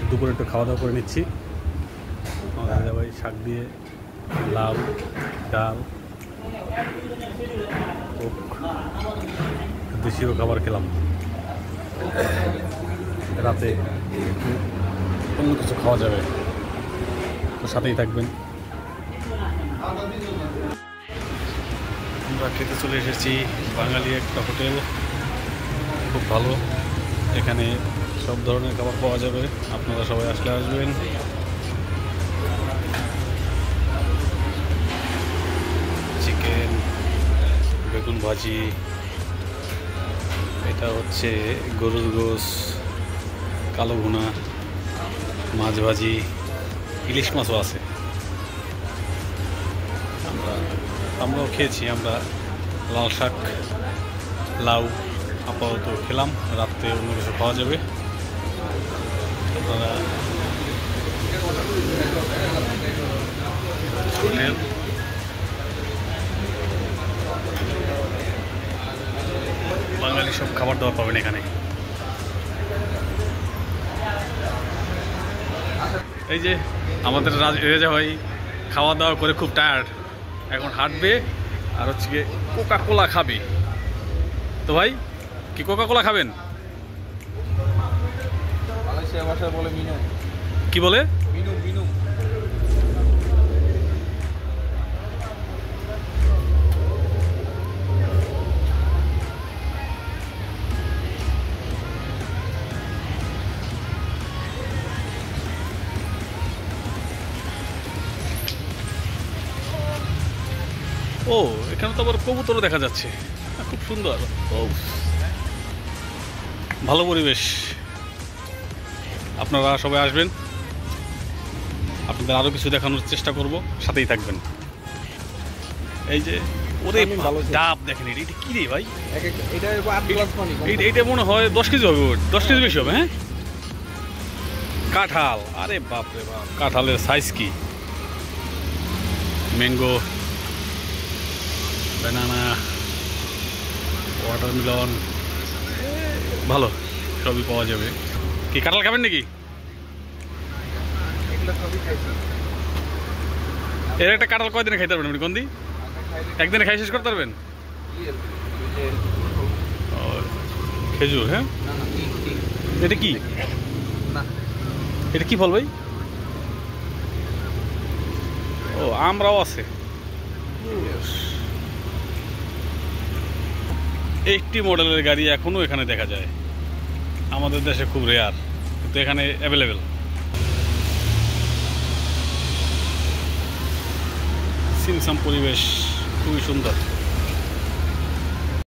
দুপুরে একটু খাওয়া দাওয়া করে নিচ্ছি। আমাদের দাদা ভাই শাক দিয়ে লাউ, ডাল, দেশীয় খাবার খেলাম। রাতে একটু অন্য কিছু খাওয়া যাবে, তো সাথেই থাকবেন। আমরা খেতে চলে এসেছি বাঙালি একটা হোটেল, খুব ভালো। এখানে সব ধরনের খাবার পাওয়া যাবে, আপনারা সবাই আসলে আসবেন। চিকেন, বেগুন ভাজি, এটা হচ্ছে গরুর গোশ, কালো ভুনা, মাছ ভাজি, ইলিশ মাছও আছে। আমরাও খেয়েছি। আমরা লাল শাক, লাউ আপাতত খেলাম, রাত্রে অন্য কিছু খাওয়া যাবে। আপনারা বাঙালি সব খাবার দাবার পাবেন এখানে। এই যে আমাদের রেজা ভাই খাওয়া দাওয়া করে খুব টায়ার্ড, এখন হাঁটবে আর হচ্ছে গিয়ে কোকা কোলা খাবে। তো ভাই কি কোকা কোলা খাবেন? কি বলে? ও, এখানে তো আবার কবুতরও দেখা যাচ্ছে, খুব সুন্দর। ও, ভালো পরিবেশ। আপনারা সবাই আসবেন, আপনাদের আরও কিছু দেখানোর চেষ্টা করব, সাথেই থাকবেন। এই যে ওরে ডাব দেখেন, এটা কি রে ভাই? এইটা মনে হয় 10 কেজি হবে, 10 কেজি বেশি হবে। হ্যাঁ, কাঁঠাল, আরে বাপ রে বাপ, কাঁঠালের সাইজ কি! ম্যাঙ্গো, ব্যানানা, ওয়াটারমেলন, ভালো সবই পাওয়া যাবে। কি কাঁঠাল খাবেন নাকি? এর একটা কাঁঠাল কয়দিনে খাইতে পারবেন আপনি? কোন দিন একদিনে খাই শেষ করতে পারবেন? খেজুর। হ্যাঁ, এটা কি? এটা কি ফল ভাই? ও, আমরাও আছে। 80 মডেলের গাড়ি এখনো এখানে দেখা যায়, আমাদের দেশে খুব রেয়ার, কিন্তু এখানে অ্যাভেলেবেল। সিমসাম পরিবেশ, খুবই সুন্দর।